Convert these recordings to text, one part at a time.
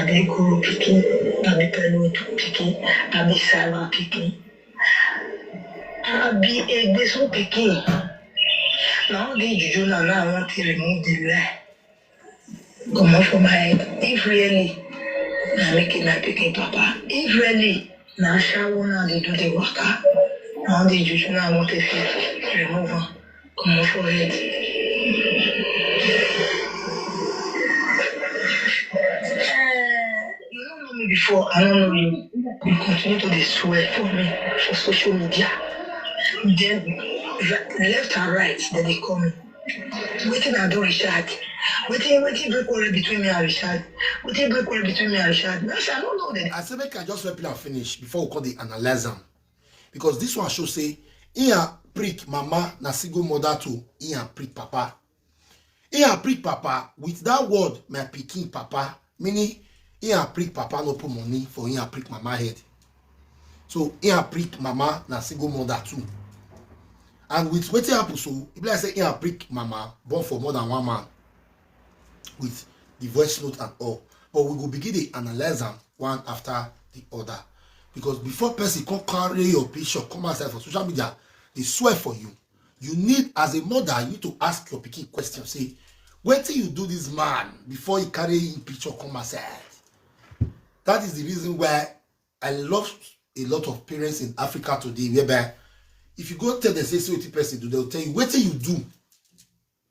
Abi Kuru Piki, Abi Pelu Piki, Abi Sala Piki, Abi Egbeso Piki. Now the juju now I want to remove the lie. Come off for my head. If really, now making my picking papa. If really, now shower now they do the waka. Now the juju now I want to remove her. Come off for head. You don't know me before, I don't know you. You continue to swear for me for social media. Then left and right, then they call me. Waiting I do Richard. Waiting break quarrel between me and Richard. Waiting break quarrel between me and Richard. I don't know that. I said make I just repeat and finish before we call the analyzer. Because this one should say, Ian prick mama na single mother to Ian prick papa. Ian prick papa with that word my picking papa, meaning Ian prick papa no put money for Ian prick mama head. So Ian prick mama na single mother too. And with what happen so, if I say Ian prick mama born for more than one man with the voice note and all. But we will begin to analyze them one after the other. Because before person can carry your picture, come outside for social media, they swear for you. You need, as a mother, you need to ask your picking question. Say, wait till you do this man before you carry your picture, come outside. That is the reason why I love a lot of parents in Africa today, whereby if you go tell them, say what the person do, they'll tell you, wait till you do.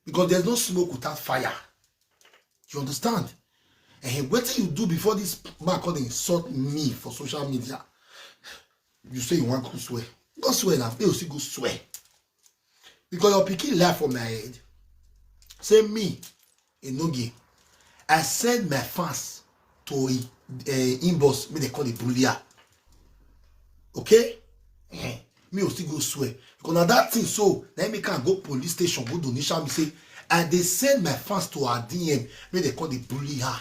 Because there's no smoke without fire. You understand? And what you do before this man called insult me for social media? You say you want to swear. Go swear now. You see, go swear. Because your picking laugh from my head. Say me, Enogie. I send my fans to inbox, me they call it bullier. Okay? Me will still go swear. Because now that thing so, let me can go police station, go donation, me say, and they send my fans to our DM, where they call the bully her.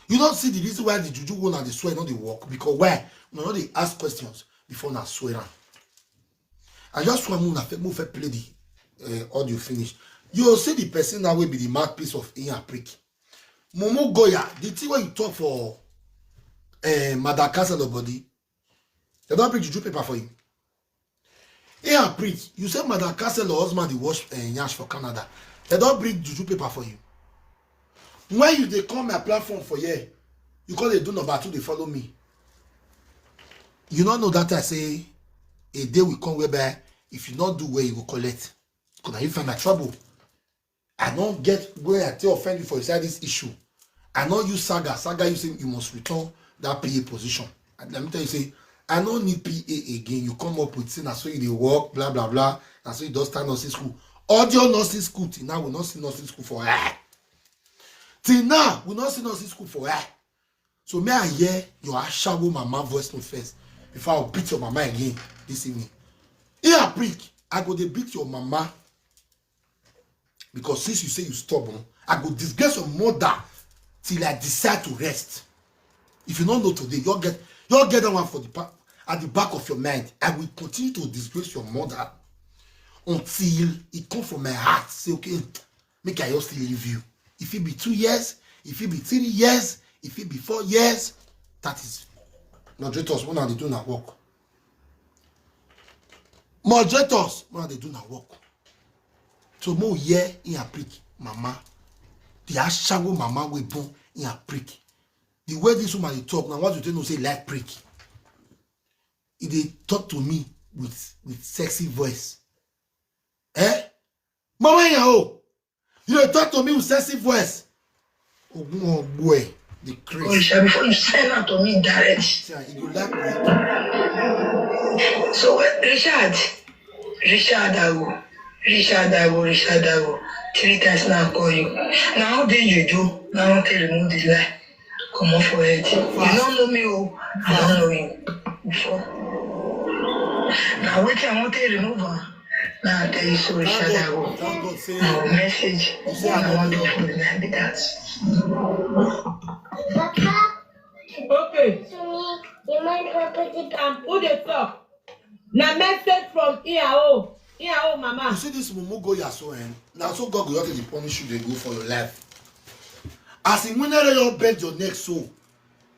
You don't see the reason why the juju go and they swear not they work, because why? You know they ask questions before now swear. I just want to move play the audio finish. You will see the person that will be the mouthpiece of Ian prick. Momo Goya, the thing when you talk for Madagascar nobody, they don't bring juju paper for you. Ian prick, you say Madagascar husband they wash yash for Canada. They don't bring juju paper for you. When you they come my platform for you, you call they do number 2, they follow me. You don't know that I say a day will come whereby if you not do where you will collect. Because you find my trouble. I don't get where I tell offend you for inside this issue. I know you saga. Saga you say you must return that PA position. And let me tell you, say, I don't need PA again. You come up with saying, so you work, blah blah blah. And so you don't start nursing school. Audio nursing school till now we not see nursing school for her. Till now we not see nursing school for her. So may I hear your shadow mama voice note first before I'll beat your mama again this evening. Here prick, I go to beat your mama because since you say you stubborn, I go disgrace your mother till I decide to rest. If you don't know today, you'll get that one for the at the back of your mind. I will continue to disgrace your mother until it comes from my heart. Say, okay, make I just leave you. If it be 2 years, if it be 3 years, if it be 4 years, that is moderators. When are they doing that work? Moderators, when are they doing that work? So more year in a prick, mama. The ashago mama we born in a prick. The way this woman they talk now, what you tell no say like prick. If they talk to me with sexy voice. Eh? Mama yao, you dey talk to me with sexy voice. Oh boy, the crazy. Richard, before you send out to me direct. Yeah, you like prick. So Richard Dago. 3 times now I call you. Now how did you do? Now I want to remove the lie. Come on for it. You don't know me, oh. I don't know you before. Now wait, I want to remove her. Now I tell you so Richard Dago. Now message. I want to for the night be that. Papa. Okay. So you might put it and put it up. Now message from EAO. EAO mama. You see this mumu go yaso and now so God will have to punish you they go for your life. As in whenever you bend your neck so,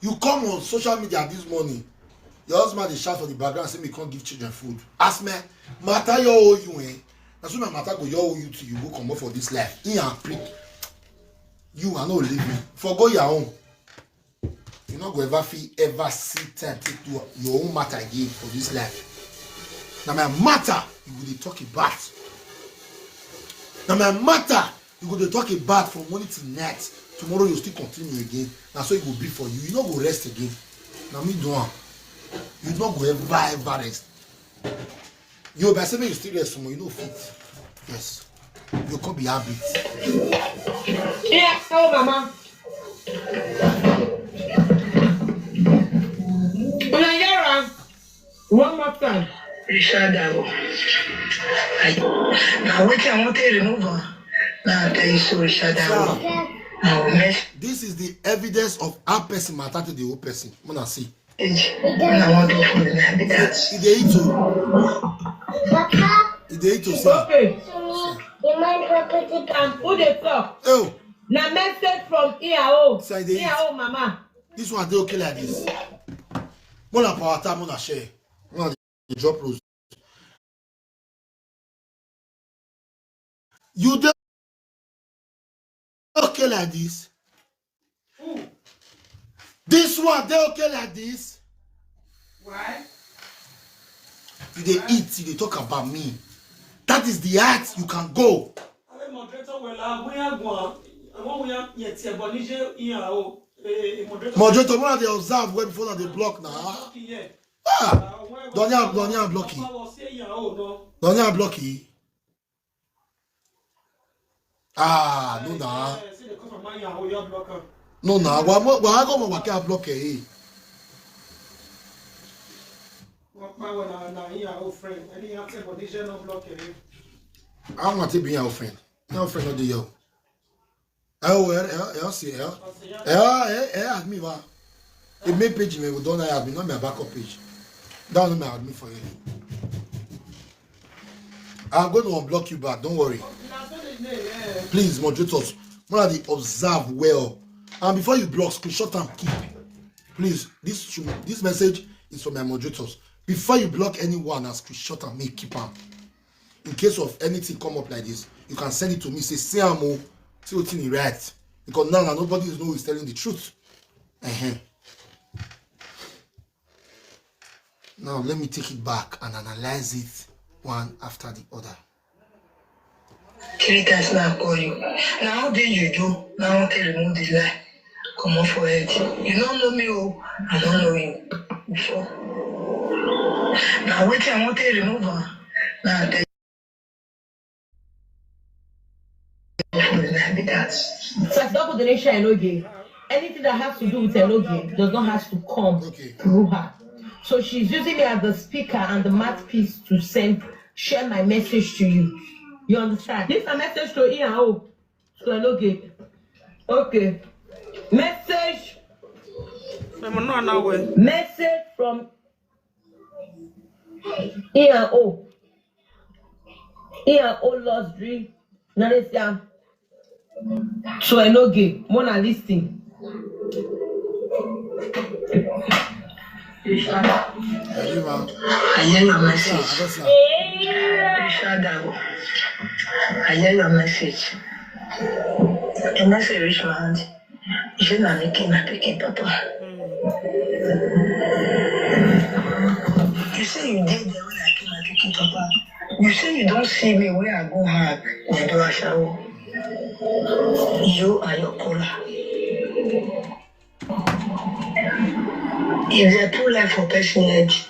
you come on social media this morning, your husband is shout for the background say me can't give children food. Ask me, matter you owe you eh? That's when my matter go you owe you to you go come up for this life. In and prick. You are not living. Forgo your own. You not go ever feel ever sit time take do your own matter again for this life. Now my matter you go dey talk about. Now my matter you go dey talk about from morning to night. Tomorrow you still continue again. Now so it will be for you. You not go rest again. Now me do one. You not go ever rest. You by saying you still rest tomorrow. You know fit. Yes. You can't be habit. Yeah, oh mama. One more time. Richard, now what I want to remove her. Now I tell you so, Richard. This is the evidence of our person matter to the whole person. Wanna see? I want to follow that. They eat to say. Okay. Who they talk? Oh. Now message from EAO. So they EAO mama. This one they okay like this. Mona power time, mona share. Mona the drop rose. You dey okay like this? This one they okay like this? Why? You they eat, you they talk about me. That is the height you can go. Moderator, when they observe where before they block now. Ah, don't you block it? Don't you block it? Ah, no nah. No nah. Why go my waka block it? I want to be your friend. Your friend not the yo. See, add me, va. The main page me will don't have me, not my backup page. Down me add me for you. I'm going to unblock you back, don't worry. Please, moderators, when they observe well. And before you block, screenshot and keep. Please, this message is from my moderators. Before you block anyone and screenshot and make keep them. In case of anything come up like this, you can send it to me. Say, Siamo, see what you right. Because now nobody knows who is telling the truth. Now let me take it back and analyze it one after the other. 3 times now I call you. Now how did you do? Now I want to remove the lie. Come on for it. You don't know me, oh, I don't know you before. Now wait, I want to remove her. Now I tell you. So it's not the nation Enogie. Anything that has to do with Enogie does not have to come through her. So she's using me as the speaker and the mouthpiece to share my message to you. You understand? This is a message to EAO. To Enogie. Okay. Message from EAO. EAO lost dream. Narisia. To Enogie. Mona listing. I hear your message. I hear your message. A message reach my hand. You not making my picking, Papa. You say you did the way I came my picking, Papa. You say you don't see me where I go hard. You do a shower. You are your caller. If they put life for personage,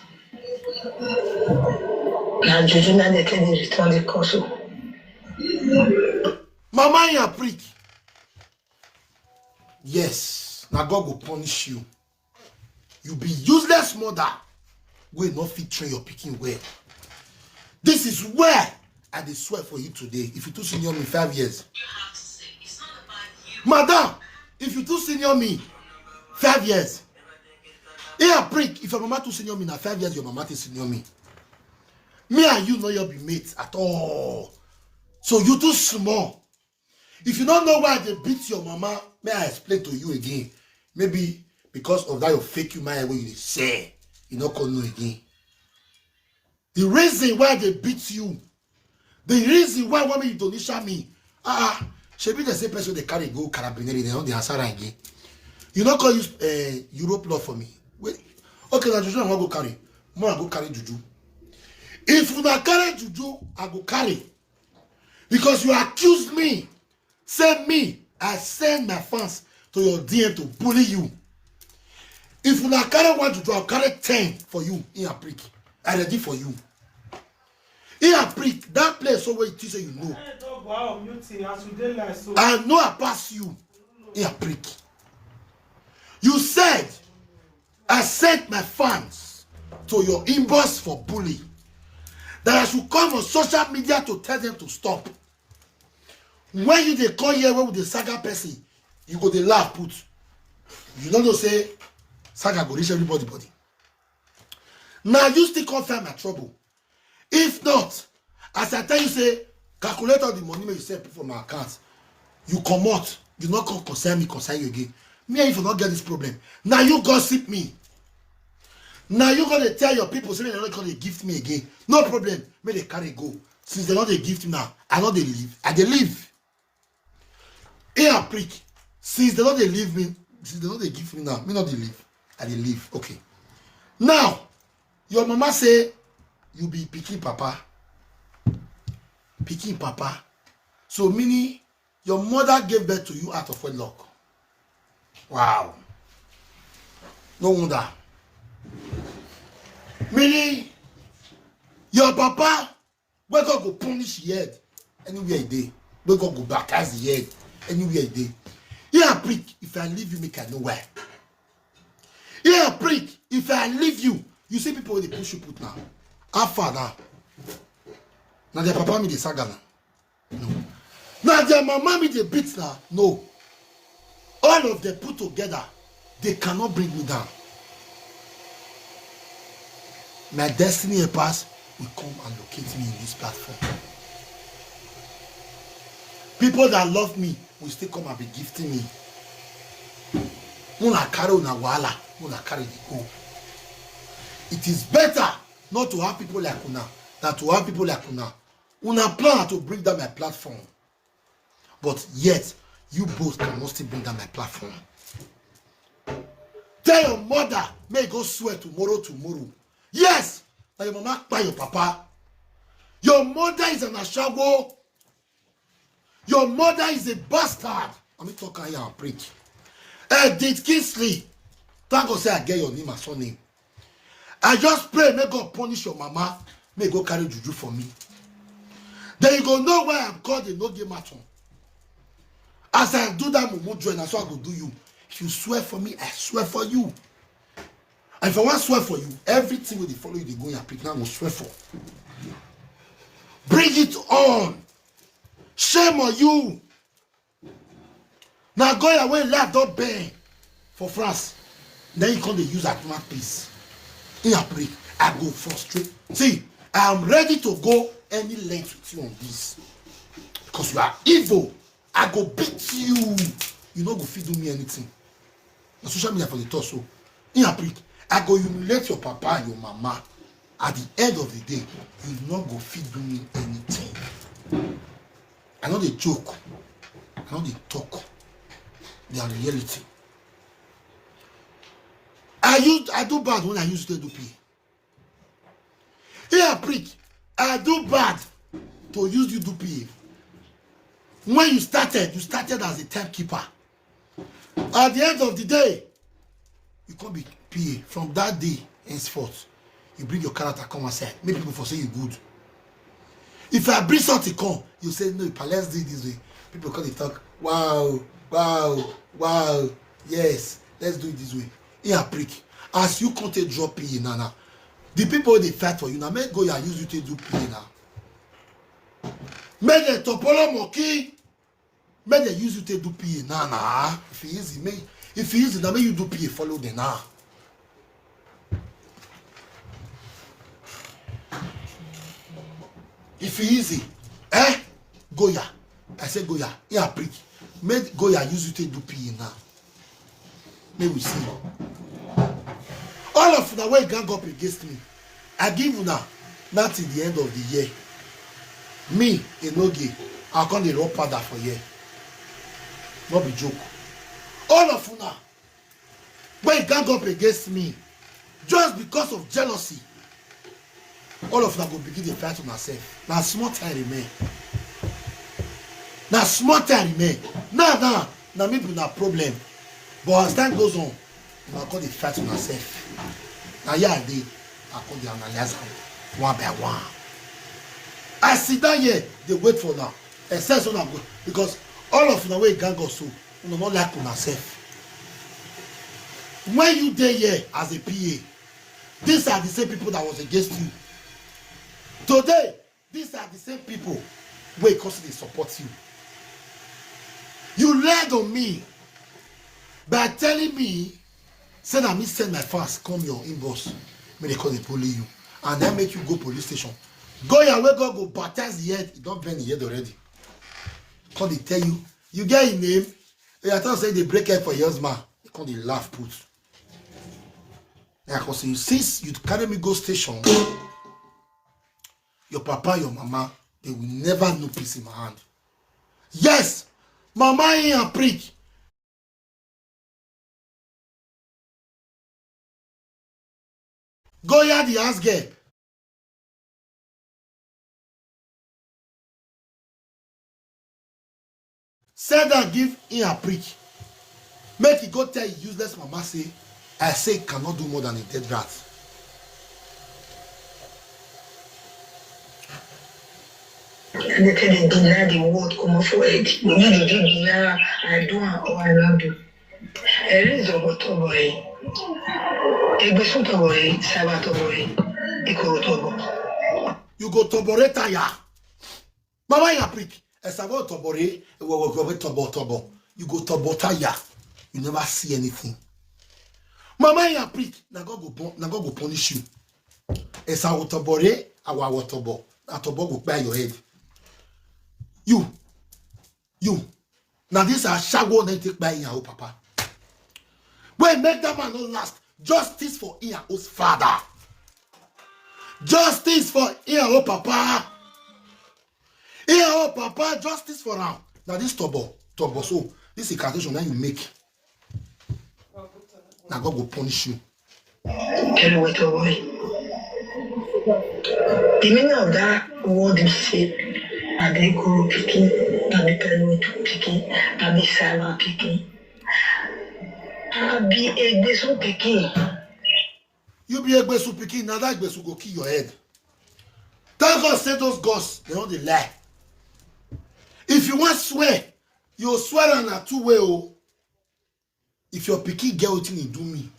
now Juju now they can return the console. Mama, you prick. Yes, now God will punish you. You be useless mother. Will not fit train your picking well. This is where I dey swear for you today. If you too senior me 5 years, madam, if you too senior me 5 years, yeah, prick. If your mama too senior me now 5 years, your mama too senior me. Me and you know you'll be mates at all. So you too small. If you don't know why they beat your mama, may I explain to you again? Maybe because of that your fake human way you say, you not gonna know again. The reason why they beat you, the reason why women don't share me, she be the same person they carry go carabineri, they don't the answer again. You not call use Europe law for me. Wait. Okay, now Juju, I'm gonna go carry. More I go carry Juju. If you not carry Juju, I go carry. Because you accuse me. Say me, I send my fans to your DM to bully you. If you not carry one Juju, I'll carry 10 for you in a prick. I ready for you. In a prick, that place so where it is you know. I know I pass you in a prick. You said I sent my fans to your inbox for bully. That I should come on social media to tell them to stop. When you they call here with the saga person, you go they laugh put. You don't know say saga go reach everybody body. Now you still confirm my trouble. If not, as I tell you say, calculate all the money you send from my account. You come out, you not come concern me, concern you again. Me if you not get this problem. Now you gossip me. Now you gonna tell your people say they're not gonna gift me again. No problem. May they carry go. Since they're not they gift me now, I know they leave. I they leave. Here I prick. Since they're not they leave me, since they're not they gift me now, me not they leave. I they leave. Okay. Now, your mama say you be picking papa. Picking papa. So meaning your mother gave birth to you out of wedlock. Wow. No wonder. Meaning, your papa, where God go punish your head anywhere he dey. Where God go baptize the head anywhere he dey. Yeah, prick, if I leave you, make I know where. Yeah, prick, if I leave you, you see people when they push you put now. How far now? Now their papa me the saga now. No. Now their mama me the beat now. No. All of them put together, they cannot bring me down. My destiny helpers will come and locate me in this platform. People that love me will still come and be gifting me. Muna carry una wala, muna carry the go. It is better not to have people like una than to have people like una. Una plan to bring down my platform. But yet, you both cannot still bring down my platform. Tell your mother, may go swear tomorrow. Yes, that your mama by your papa. Your mother is an ashago. Your mother is a bastard. I'm not talking here and preach. Did Kingsley, thank God say I get your name and surname. I just pray, may God punish your mama. May God carry juju for me. Then you go know why I'm called the Enogie Maton. As I do that, Momo, and that's what I go do you. If you swear for me, I swear for you. And if I want to swear for you, everything will they follow you, they go and pick now, will swear for. Bring it on. Shame on you. Now go away, laugh, don't bang for France. Then you come to use that mouthpiece. In a break, I go frustrate. See, I am ready to go any length with you on this. Because you are evil. I go beat you. You no go fit do me anything. Na social media for the torso. In a break, I go humiliate your papa and your mama. At the end of the day, you no go fit do me anything. I know they joke. I know they talk. They are reality. I do bad when I used to do P. Here, prick. I do bad to use you do PA. When you started as a timekeeper. At the end of the day, you can't be PA. From that day henceforth, you bring your character come and say, make people for say you good. If I bring something come, you say, no, let's do it this way. People come and talk, wow, yes, let's do it this way. Here, prick. As you can't drop PA now. The people they fight for you now, make go and use you to do PA now. Make the topolo monkey. Make they use you to do PA now. If he easy, now make you do PA, follow them now. If he easy, go ya. I said, Goya, here prick. Make Goya use you to do PE now. May we see. All of you way gang up against me. I give you now till the end of the year. Me, Enogie, I'll come the raw powder for year. Not be joke. All of you now way gang up against me just because of jealousy. All of them go begin to fight on herself. Now small time remain. Now small time remain. Now maybe no problem. But as time goes on, I call the fight on herself. Now yeah, I call the analyze one by one. I sit down here, they wait for now. Except so now because all of them way gang us so, you not like on herself. When you there here as a PA, these are the same people that was against you. Today, these are the same people where constantly support you. You lied on me by telling me, say that me send my fast, come your inbox, may they call the police you, and then make you go police station. Go your way, go baptize the head, you don't burn the head already. Come they tell you, you get a name, they are saying they break head for your husband, they come they laugh put. Like I say, since you carry me go station, your papa, your mama, they will never know peace in my hand. Yes, mama ain't a prick. Go here the ass girl. Said that give him a prick. Make it go tell useless mama say, I say cannot do more than a dead rat. And they tell them deny the word come for it. You need to deny I do or I not do. There is a lot of boy. A person to boy, Sabato boy, equal to boy. You go tobore tire. Mama ya prick. Esavo tobore, go tobo. You go tobo tire. You never see anything. Mama ya prick. Na God go punish you. Esavo tobore, awa tobo. Na tobo go buy your head. You. Now this are shago na take by your papa. When make that man not last. Justice for Ian's father. Justice for Ian papa. Ian papa, justice for him. Now this tobo. So this is a calculation that you make. Now God will punish you. Tell you what, boy. The meaning of that word is say, I be guru picking, I be penuetu picking, I be salma picking. I be a besu picking. You be a besu picking, now that besu go kill your head. Thank God say those gods, they don't lie. If you want swear, you swear on a two-way. Oh. If your picking get what you do me.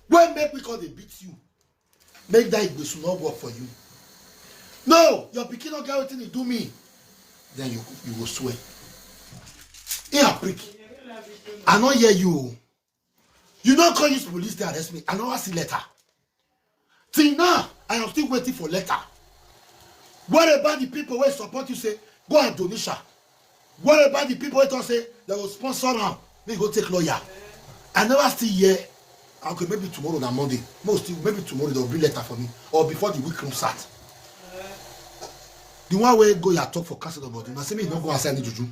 When make we call they beat you, make that besu not work for you. No, your picking not get what you do me. Then you will swear. Here, prick. I not hear you. You don't call use police to arrest me. I don't see letter. Till now, I am still waiting for letter. What about the people who support you say, go and donation? What about the people who say, they will sponsor them, they go take lawyer? I never still hear. Okay, maybe tomorrow or Monday. Maybe tomorrow they'll bring letter for me. Or before the week room start. The one where go your talk for council about it. Now say me don't go outside the juju.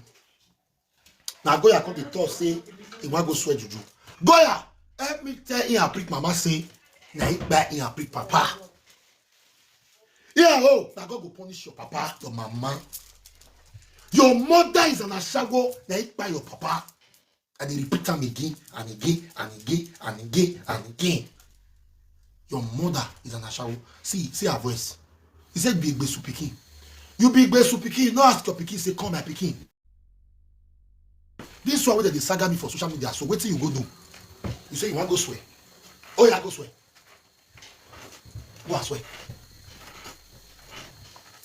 Now go your come the talk say he want go swear juju. Go ya, help me tell him and prick mama say na he buy him and prick papa. Yeah, oh, now God go punish your papa, your mama. Your mother is an ashago, na he buy your papa. And they repeat them again and again and again and again and again. Your mother is an ashago. See her voice. He said be a besu pikin. You be besu pikin, no ask your pikin, say come my pikin. This one where they saga me for social media. So wait till you go do. You say you want to go swear. Oh yeah, go swear. Go and swear.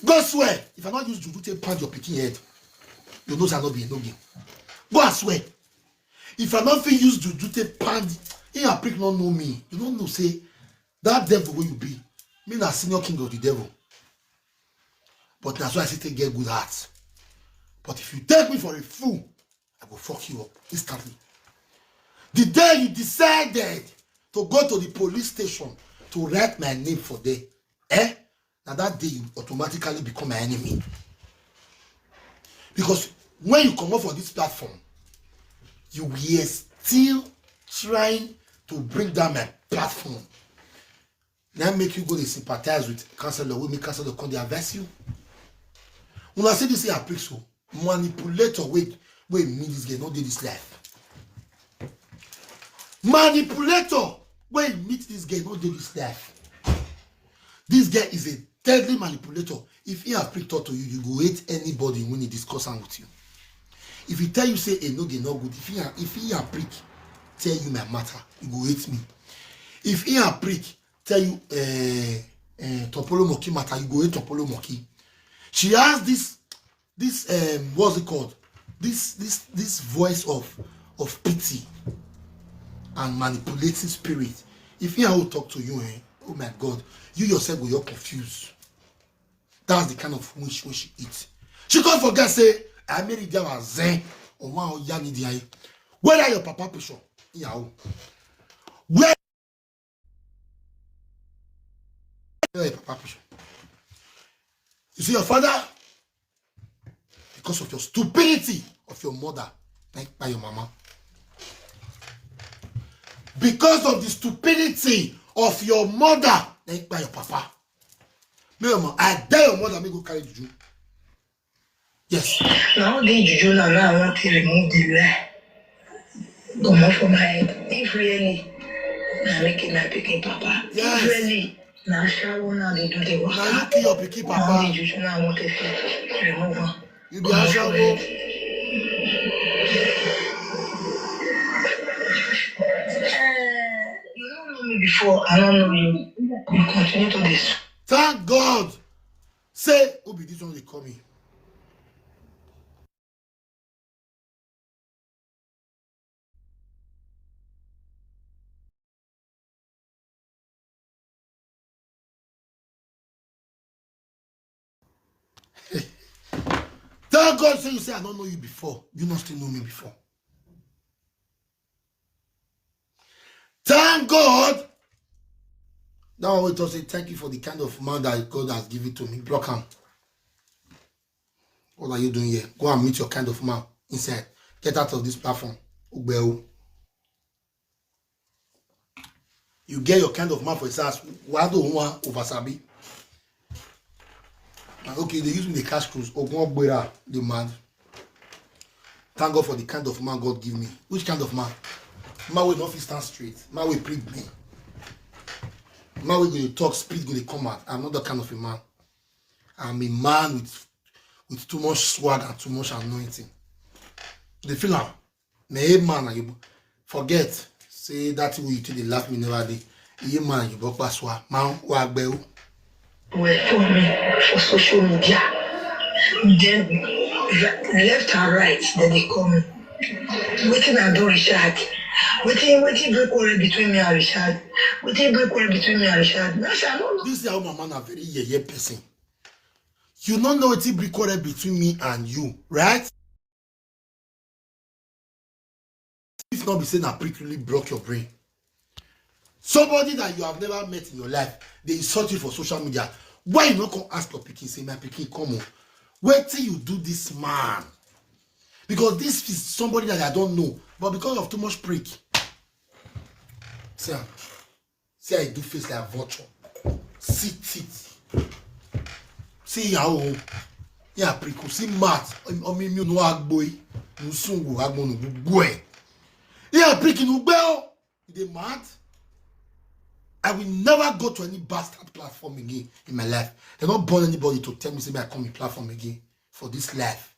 Go swear. If I not use juju to pound your picking head, your nose will not be Enogie. Go and swear. If I not feel use juju to pound, you a prick not know me. You don't know say that devil where you be. Me na senior king of the devil. But that's why I say take get good heart. But if you take me for a fool, I will fuck you up instantly. The day you decided to go to the police station to write my name for there, now that day you automatically become my enemy. Because when you come up for this platform, you were still trying to bring down my platform. Now make you go to sympathize with counselor, with me counselor, come they advise you. When I say this here, I so manipulator, wait, me this guy, not do this life. Manipulator, wait, meet this guy, not do this life. This guy is a deadly manipulator. If he have prick talk to you, you go hate anybody when he discuss with you. If he tell you say Enogie not good, if he have prick tell you my matter, you go hate me. If he have prick tell you Topolo Moki matter, you go hate Topolo Moki. She has this what's it called? This voice of pity and manipulating spirit. If he will talk to you, oh my God, you yourself will get confused. That's the kind of wish she eats. She can't forget say I made it down as zen or one young idiot. Where are your papa picture? Yeah. Where are your papa picture? You see your father? Because of your stupidity of your mother, like by your mama. Because of the stupidity of your mother, like by your papa. I dare your mother, me go carry juju. Yes. Now the juju now I want to remove the lie. Come off from my head. If really, now making my picking papa. Yes. If really, now shower now they do the work. Now you kill your picking papa. Now the juju now I want to remove her. You be a shower. You don't know me before, I don't know you. You continue to this. Thank God. Say, who be this one they call me? Thank God say you say I don't know you before. You not still know me before. Thank God. Now I want to say thank you for the kind of man that God has given to me. Block him. What are you doing here? Go and meet your kind of man inside. Get out of this platform. You get your kind of man for his ass. Why do you want over Sabi? Okay, they use me the cash cruise. The man. Thank God for the kind of man God give me. Which kind of man? Man will not stand straight. Man will prick me. Man will go to talk, speed go to come out. I'm not that kind of a man. I'm a man with too much swag and too much anointing. The feel am. Me a man and you forget. Say that way you take the laugh me never day. You man you bok swag. Man wag beo. Well, for me, for social media, then left and right, then they call me. Waiting I do Richard. Waiting break quarrel between me and Richard. Waiting break quarrel between me and Richard. I don't know. This is how my man a very yeye person. You don't know what break quarrel between me and you, right? If not be saying I prick really broke your brain. Somebody that you have never met in your life, they insult you for social media. Why you not come ask your pikin, say my pikin, come on. Wait till you do this, man. Because this is somebody that I don't know, but because of too much prick. See I do face like a vulture. See it. See how yeah prick. See mat. Me no agboy. No sungu agbo no boy. Yeah prick no bell. You dey mad? I will never go to any bastard platform again in my life. They don't born anybody to tell me say I come in platform again for this life.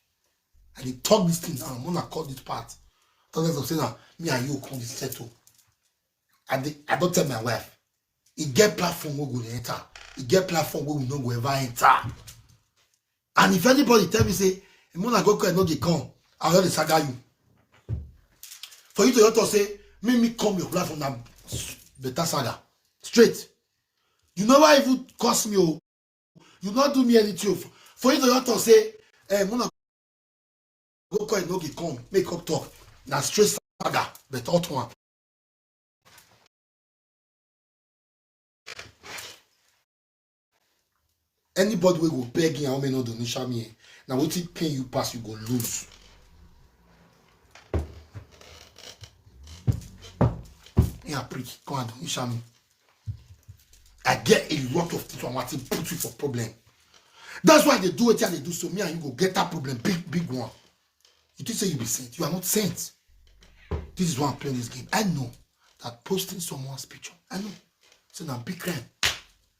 And they talk this thing now. I'm gonna call this part. Talk of saying me and you come this settle. I don't tell my wife. It get platform we go enter. It get platform we will not go ever enter. And if anybody tell me say, I'm gonna go Enogie come, I'll let the saga you. For you to say, me come your platform now better saga. Straight. You never even cost me. You not do me anything. For you to say, I'm gonna go call Enogie come, make up talk. Now straight saga, but hot one. Anybody will go begging how many no donation me. Now what it pay you pass, you go lose. Yeah, prick, come and donation me. I get a lot of things I want to put you for problem. That's why they do it and they do so. Me and you go get that problem, big one. You did say you be sent. You are not sent. This is why I'm playing this game. I know that posting someone's picture, I know. It's a big crime.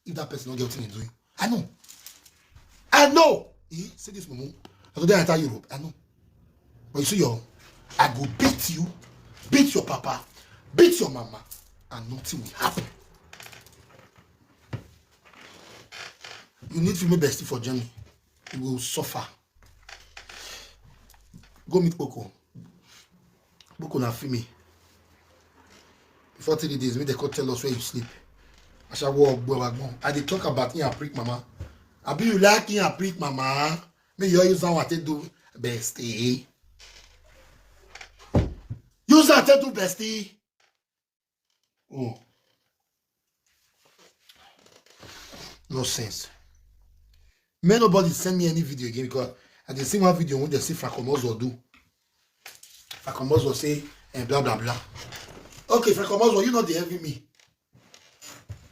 If that person not getting into you, I know. I know. Say this, Momo. I told you enter Europe. I know. But you see, I go beat you, beat your papa, beat your mama, and nothing will happen. You need to be bestie for Jenny. You will suffer. Go meet Boko. Boko na fi me. Before 3 days, they could tell us where you sleep. I shall walk, I did talk about in a prick, mama. I be you like in a prick, mama. May you use what they do, bestie. Use that to do, bestie. Oh. No sense. May nobody send me any video again because I did see one video when they see Fracomozo do. Fracomozo say and blah blah blah. Okay, Fracomozo, you know they envy me.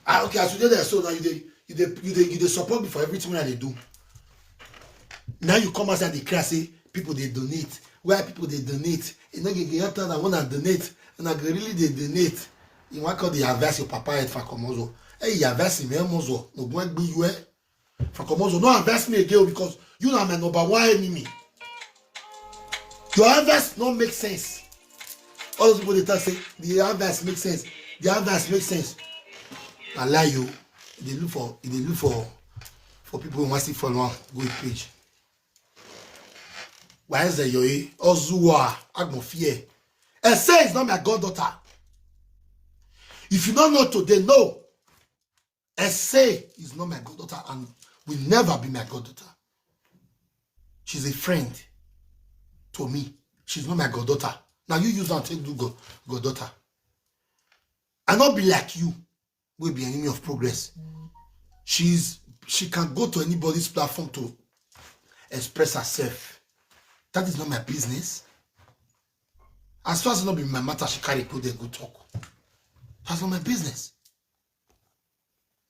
Okay, as you did that, so now you support me for everything that they do. Now you come outside the class, say people they donate. Why people they donate? You know you get that wanna donate, and I really they donate. You want call the advice your papa at Fracomozo. Hey, you advice me Mozo, no go be you. Fracomozo, no invest me again because you are my number one enemy. Your invest don't make sense. All those people they talk say the invest makes sense. The invest makes sense. I lie you. They look for people who want to follow good page. Why is there your Ozua Agmofie? And say it's not my goddaughter. If you don't know today, no. And say it's not my goddaughter and will never be my goddaughter. She's a friend to me. She's not my goddaughter. Now you use that to do goddaughter. And not be like you, will be enemy of progress. She can go to anybody's platform to express herself. That is not my business. As far as it not be my matter, she carry put there good talk. That's not my business.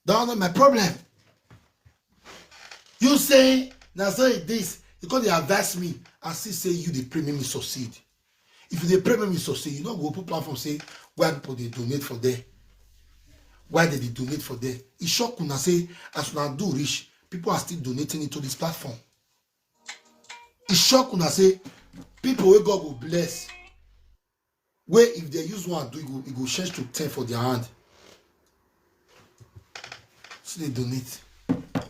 That's not my problem. You say, now say this, because they advise me, and still say you the premium succeed. If you the premium succeed, you don't go put platform say why people they donate for there. Why did they donate for there? It's shock when I say as when I do rich, people are still donating into this platform. It's shock when I say people where God will bless. Where if they use one do it go change to 10 for their hand. So they donate.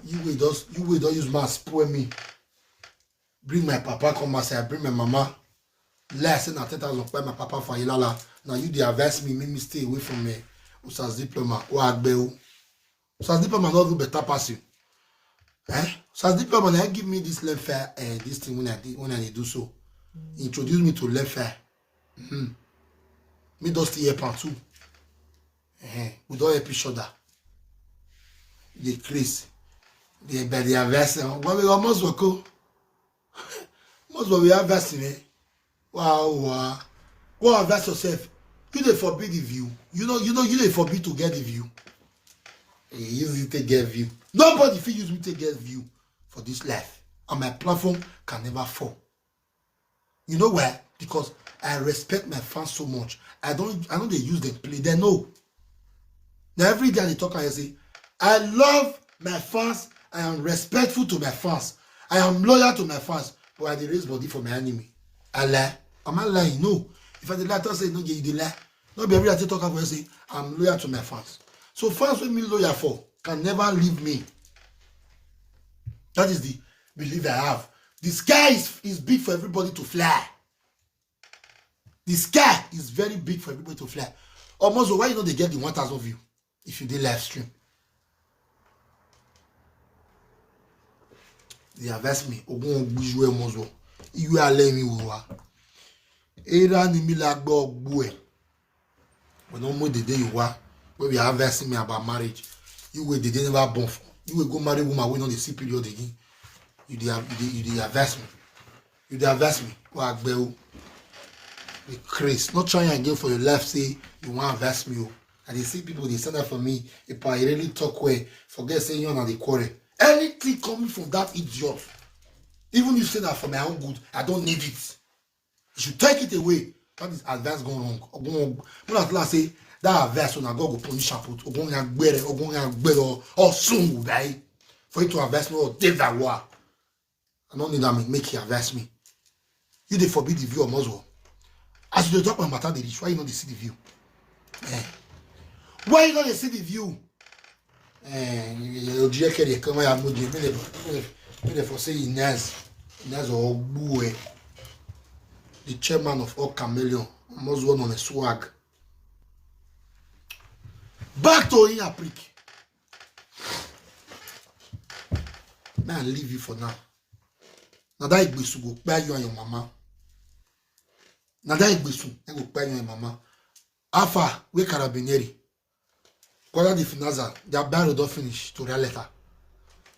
You will don't use my spoil me. Bring my papa come and say I bring my mama. Less than 10,000 buy my papa for Ilala. Now you they advise me, make me stay away from me. Usas diploma or Agbeo. Usas diploma not do better pass you. Usas diploma now give me this left fair and this thing when I do so. Introduce me to left fair. Me just here part too. We don't help each other. The Chris. The advice. What we almost work. Most of we advise me. Wow. Go advise yourself. You dey forbid the view. You know you dey forbid to get the view. Use it to get view. Nobody feel use me to get view for this life. And my platform can never fall. You know why? Because I respect my fans so much. I know they use them play. They know. Now every day they talk and I say, I love my fans. I am respectful to my fans. I am loyal to my fans. But I dey raise body for my enemy. I lie. Am I lying? No. If I dey lie, I say no, you dey lie. Not be every day talk about say I'm loyal to my fans. So fans with me loyal for can never leave me. That is the belief I have. The sky is big for everybody to fly. The sky is very big for everybody to fly. Almost why you know they get the 1,000 view if you did live stream. They advise me. You are letting me wo. Era ni mi la gbo ogbo e. When no more the day you wa, when we are advising me about marriage, you will the day never born for. You will go marry woman when on the see period again. You dey advise me. You dey advise me. Wa agbe o. Be crazy. Not trying again for your life. Say you want to advise me o. And they see people they send that for me. If I really talk well, forget saying you are the quarrel. Anything coming from that idiot, even if you say that for my own good, I don't need it. You should take it away. That is advice gone wrong. When at last say that advice when I go punish and put or soon will die for you to advise me or take that war. I don't need that make you advise me. You they forbid the view of Muslim. As you talk about matter the rich, why you not see the view? Why you not see the view? You carry come here me for say Inez or Bue. The chairman of all chameleon, almost one on a swag. Back to in a prick. Man, leave you for now. Now that igbesu go buy you and your mama. Now that igbesu go buy you and your mama. Alpha, we carabinieri. Quarter the finaza, their barrel don't finish to real letter.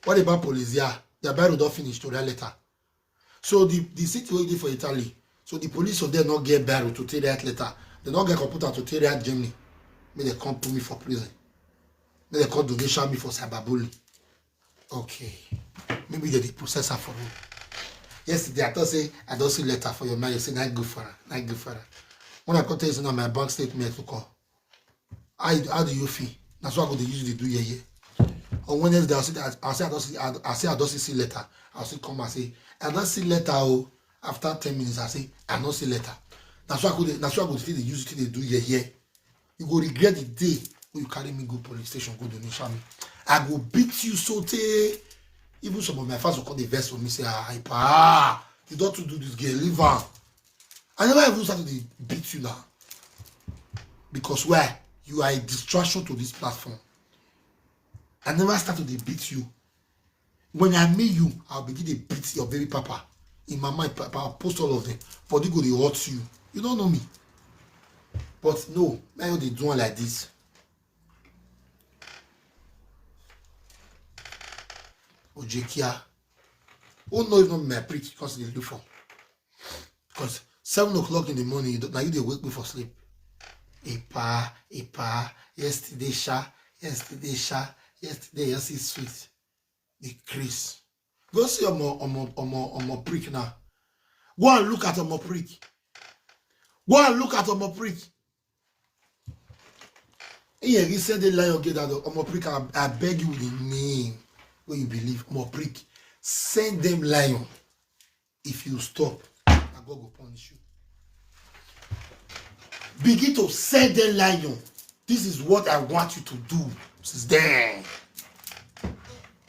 What about Polizia? Their barrel don't finish to real letter. So the city we did for Italy. So the police of them not get barrel to take that letter. They not get computer to take that Germany. May they come put me for prison. May they come donation me for cyberbullying. Okay. Maybe they process her for me. Yesterday I thought say I don't see letter for your man. You say not good for her. Not good for her. When I come tell you say my bank statement to call. How do you feel? That's what I go to usually do here. On Wednesday I say I don't see letter. I'll say come and say I don't see letter. Oh. After 10 minutes, I say, I don't see letter. That's why I go to the use it they do here. You go regret the day when you carry me go police station, go donation me. I go beat you so even some of my fans will call the vest for me, say, you don't do this girl, leave her. I never even started to beat you now. Because why? You are a distraction to this platform. I never started to beat you. When I meet you, I'll begin to beat your baby papa. In my mind, I'll post all of them. For they go, they hurt you. You don't know me. But no, I know they do like this. Ojekia. Oh no, it's not my prick because they look for. Because 7 o'clock in the morning, now you they wake me for sleep. Epa, yesterday, yesterday, sweet. The Chris. Go see on prick now. Go and look at on prick. Go and look at on prick. Here he said the lion get that on prick. I beg you with the name where you believe on prick. Send them lion. If you stop, I go punish you. Begin to send them lion. This is what I want you to do. Since then.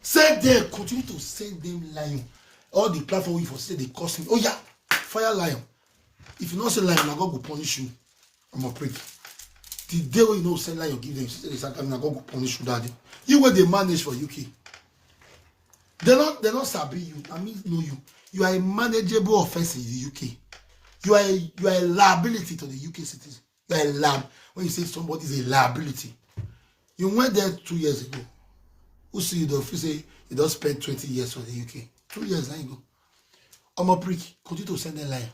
Send them, continue to send them lion. All the platform we for say they cost me. Oh yeah, fire lion. If you not say lion, God will punish you. I'm a prick. The day when you know send lion, give them. God will punish you, daddy. You were the manage for UK. They're not sabi you. I mean, know you. You are a manageable offense in the UK. You are a liability to the UK citizens. You are a lab. When you say somebody is a liability, you went there 2 years ago. Who see you though? If you say you don't spend 20 years for the UK, 2 years, there you go. I'm a prick. Continue to send them lion.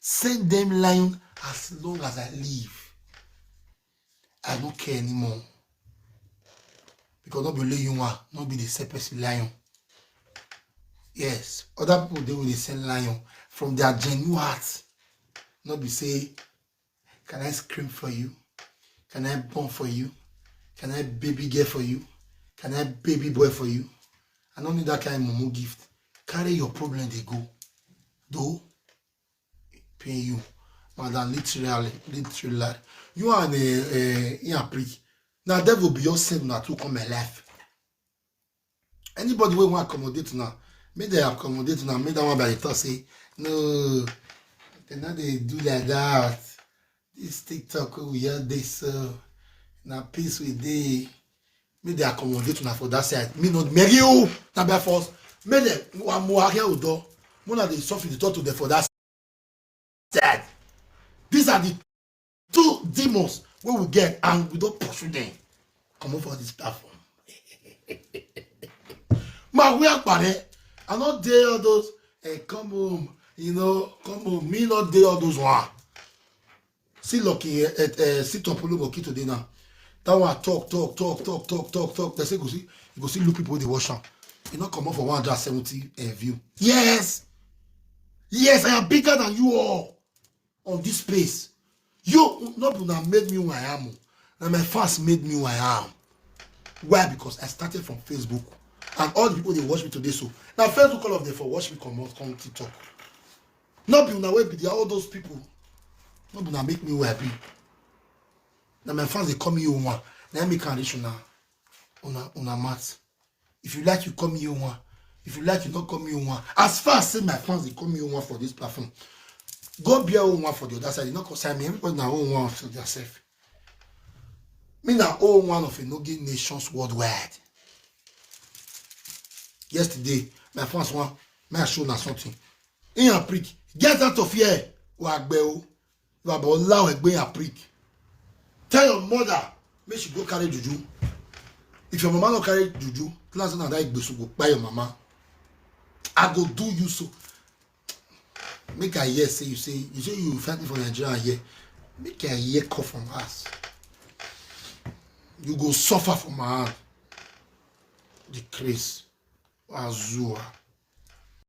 Send them lion as long as I live. I don't care anymore. Because not be you want, not be the same person lion. Yes, other people they will send lion from their genuine heart. Not be say, can I scream for you? Can I born for you? Can I baby girl for you? Can I baby boy for you? I don't need that kind of momo gift. Carry your problem, they go. Though, pay you. Madam, literally. You are a prick. Now, that will be your sin now to come my life. Anybody will want to accommodate now. May they accommodate now. May that one by the thought say, no, they not they do like that. This TikTok, we hear this, now peace with they. May they accommodate now for that side. Me not marry you. Now by force. May they one more here do. Mona they suffer the talk to them for that side. These are the two demons we will get, and we don't pursue them. Come on for this platform. Ma, we are pare. I not there all those. Hey, come home. You know, come home. Me not there all those one. See, lucky sit up lucky today now. That one talk. They say you go see look people they watch them. You not come up for 170 view. Yes, I am bigger than you all on this space. You not made me who I am. And my fans made me who I am. Why? Because I started from Facebook. And all the people they watch me today. So now Facebook all of them for watch me come TikTok. Not be una way be all those people. Not be una make me who I be. Now my fans they call me one. Now me can reach una mat. If you like, you call me one. If you like, you not call me one. As far as say my fans they call me one for this platform. Go be a one for the other side. You not concern me. Everybody now own one for themselves. Me now own one of Enogie nations worldwide. Yesterday, my fans want me show na something. In a prick, get out of here. Wagbeo, you are allow a prick. Tell your mother, make she go carry juju. If your mama no carry juju, class na that go buy your mama. I go do you so. Make a year say you fight me for Nigeria here. Make a year call from us. You go suffer from my hand. The craze. Azua.